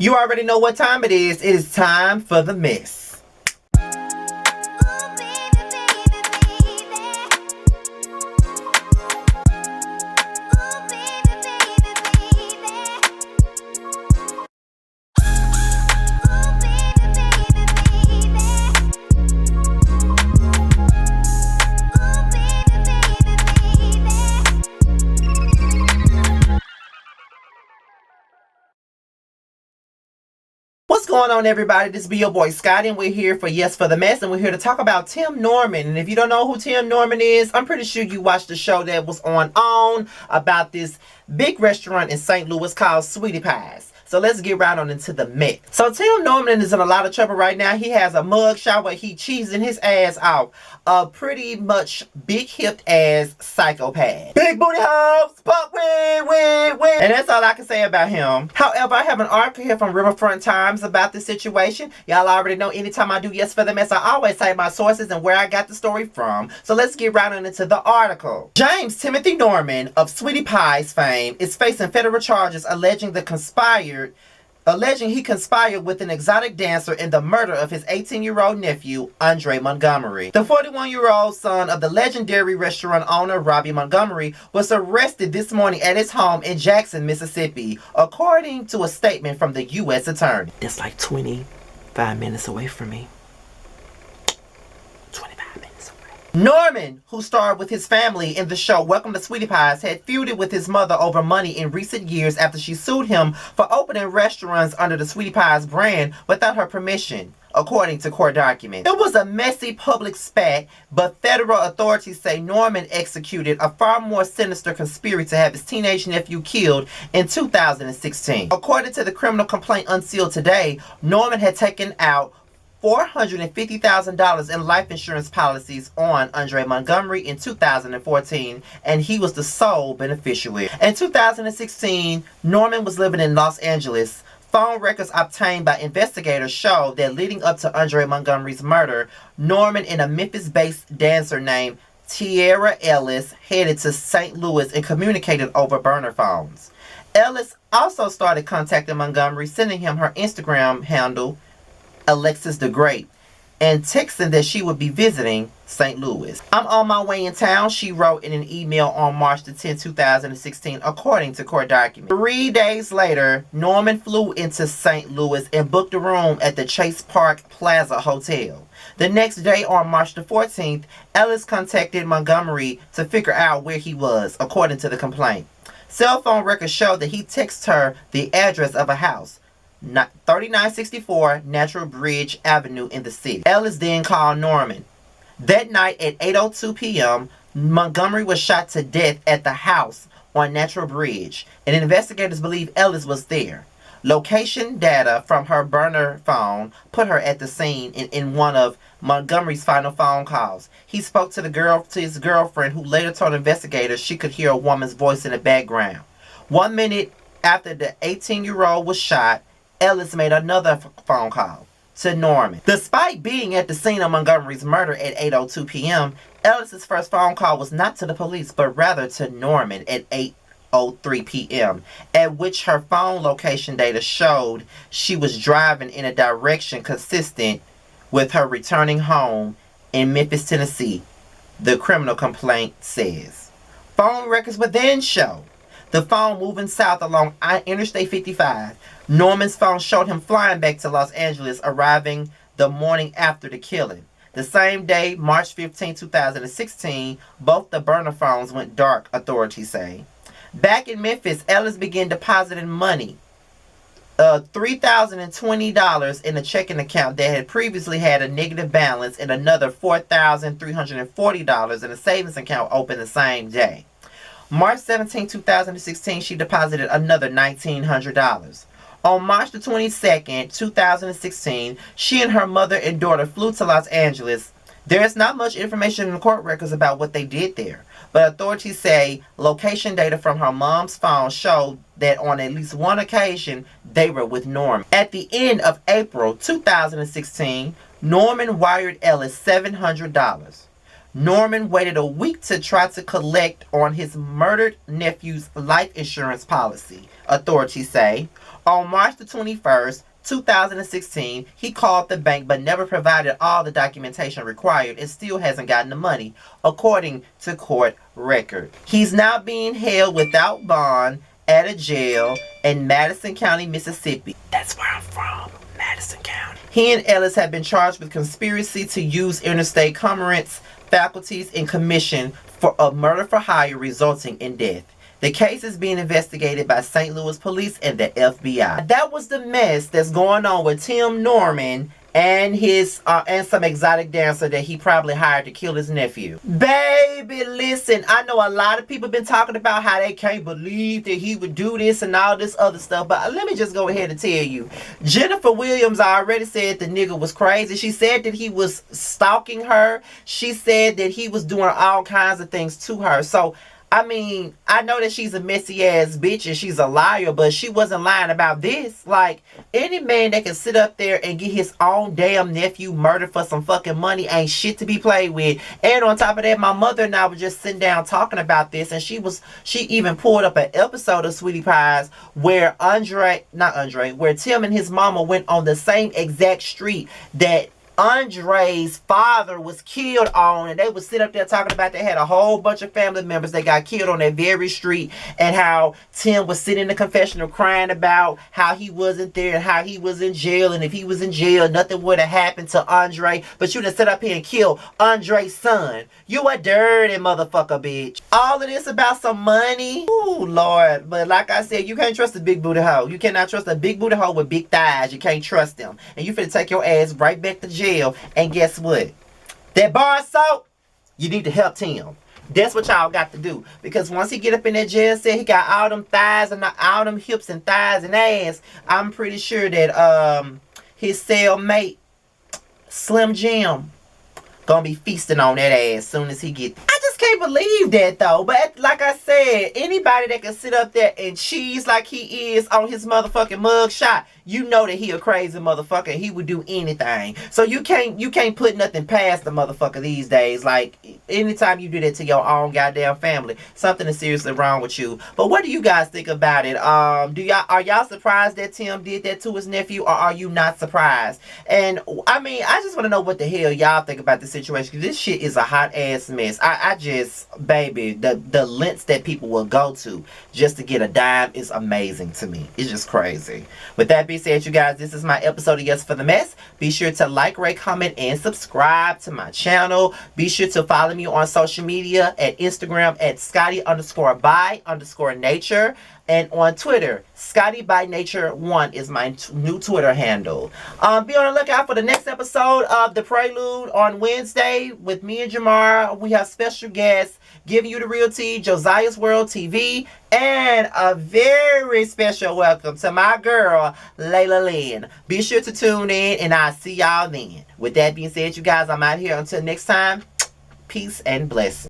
You already know what time it is. It is time for the mess. What's going on, everybody? This be your boy Scotty, and we're here for Yes for the Mess, and we're here to talk about Tim Norman. And if you don't know who Tim Norman is, I'm pretty sure you watched the show that was on about this big restaurant in St. Louis called Sweetie Pies. So let's get right on into the mess. So Tim Norman is in a lot of trouble right now. He has a mug shot where he cheesing his ass off. A pretty much big-hipped ass psychopath. Big booty hoes, but win. And that's all I can say about him. However, I have an article here from Riverfront Times about this situation. Y'all already know anytime I do Yes for the Mess, I always cite my sources and where I got the story from. So let's get right on into the article. James Timothy Norman of Sweetie Pies fame is facing federal charges alleging he conspired with an exotic dancer in the murder of his 18-year-old nephew, Andre Montgomery. The 41-year-old son of the legendary restaurant owner, Robbie Montgomery, was arrested this morning at his home in Jackson, Mississippi, according to a statement from the U.S. attorney. That's like 25 minutes away from me. 25 minutes away. Norman, who starred with his family in the show Welcome to Sweetie Pies, had feuded with his mother over money in recent years after she sued him for opening restaurants under the Sweetie Pies brand without her permission, according to court documents. It was a messy public spat, but federal authorities say Norman executed a far more sinister conspiracy to have his teenage nephew killed in 2016. According to the criminal complaint unsealed today, Norman had taken out $450,000 in life insurance policies on Andre Montgomery in 2014, and he was the sole beneficiary. In 2016, Norman was living in Los Angeles. Phone records obtained by investigators show that leading up to Andre Montgomery's murder, Norman and a Memphis-based dancer named Tiara Ellis headed to St. Louis and communicated over burner phones. Ellis also started contacting Montgomery, sending him her Instagram handle, Alexis the Great, and texting that she would be visiting St. Louis. I'm on my way in town, she wrote in an email on March 10, 2016, according to court documents. 3 days later, Norman flew into St. Louis and booked a room at the Chase Park Plaza Hotel. The next day, on March 14th, Ellis contacted Montgomery to figure out where he was, according to the complaint. Cell phone records show that he texted her the address of a house, 3964 Natural Bridge Avenue in the city. Ellis then called Norman. That night at 8:02 p.m., Montgomery was shot to death at the house on Natural Bridge, and investigators believe Ellis was there. Location data from her burner phone put her at the scene in one of Montgomery's final phone calls. He spoke to his girlfriend, who later told investigators she could hear a woman's voice in the background. 1 minute after the 18-year-old was shot, Ellis made another phone call to Norman. Despite being at the scene of Montgomery's murder at 8:02 p.m., Ellis's first phone call was not to the police, but rather to Norman at 8:03 p.m., at which her phone location data showed she was driving in a direction consistent with her returning home in Memphis, Tennessee, the criminal complaint says. Phone records would then show the phone moving south along Interstate 55. Norman's phone showed him flying back to Los Angeles, arriving the morning after the killing. The same day, March 15, 2016, both the burner phones went dark, authorities say. Back in Memphis, Ellis began depositing money, $3,020 in a checking account that had previously had a negative balance, and another $4,340 in a savings account opened the same day. March 17, 2016, she deposited another $1,900. On March the 22nd, 2016, she and her mother and daughter flew to Los Angeles. There is not much information in the court records about what they did there, but authorities say location data from her mom's phone showed that on at least one occasion they were with Norman. At the end of April 2016, Norman wired Ellis $700. Norman waited a week to try to collect on his murdered nephew's life insurance policy, authorities say. On March the 21st, 2016, he called the bank but never provided all the documentation required and still hasn't gotten the money, according to court record. He's now being held without bond at a jail in Madison County, Mississippi. That's where I'm from, Madison County. He and Ellis have been charged with conspiracy to use interstate commerce, faculties, and commission for a murder for hire resulting in death. The case is being investigated by St. Louis police and the FBI. That was the mess that's going on with Tim Norman and his and some exotic dancer that he probably hired to kill his nephew. Baby, listen, I know a lot of people been talking about how they can't believe that he would do this and all this other stuff, but let me just go ahead and tell you, Jennifer Williams already said the nigga was crazy. She said that he was stalking her. She said that he was doing all kinds of things to her. So I mean, I know that she's a messy ass bitch and she's a liar, but she wasn't lying about this. Like, any man that can sit up there and get his own damn nephew murdered for some fucking money ain't shit to be played with. And on top of that, my mother and I were just sitting down talking about this, and she even pulled up an episode of Sweetie Pies where where Tim and his mama went on the same exact street that Andre's father was killed on, and they would sit up there talking about they had a whole bunch of family members that got killed on that very street, and how Tim was sitting in the confessional crying about how he wasn't there and how he was in jail, and if he was in jail nothing would have happened to Andre, but you done sit up here and kill Andre's son. You a dirty motherfucker, bitch. All of this about some money. Ooh, Lord. But like I said, you can't trust a big booty hoe. You cannot trust a big booty hoe with big thighs. You can't trust them. And you finna take your ass right back to jail. And guess what? That bar soap, you need to help Tim. That's what y'all got to do. Because once he get up in that jail cell, he got all them thighs and all them hips and thighs and ass. I'm pretty sure that his cellmate, Slim Jim, gonna be feasting on that ass soon as he get there. I just can't believe that though. But like I said, anybody that can sit up there and cheese like he is on his motherfucking mugshot, you know that he a crazy motherfucker. He would do anything. So you can't put nothing past the motherfucker these days. Like, anytime you do that to your own goddamn family, something is seriously wrong with you. But what do you guys think about it? Are y'all surprised that Tim did that to his nephew, or are you not surprised? And I mean, I just want to know what the hell y'all think about the situation, because this shit is a hot ass mess. I just, baby, the lengths that people will go to just to get a dime is amazing to me. It's just crazy. With that being said, you guys, this is my episode of Yes for the Mess. Be sure to like, rate, comment, and subscribe to my channel. Be sure to follow me on social media at Instagram at Scotty_by_nature, and on Twitter, ScottyByNature1 is my new Twitter handle. Be on the lookout for the next episode of The Prelude on Wednesday with me and Jamar. We have special guests giving you the real tea, Josiah's World TV, and a very special welcome to my girl, Layla Lynn. Be sure to tune in, and I'll see y'all then. With that being said, you guys, I'm out here. Until next time, peace and blessings.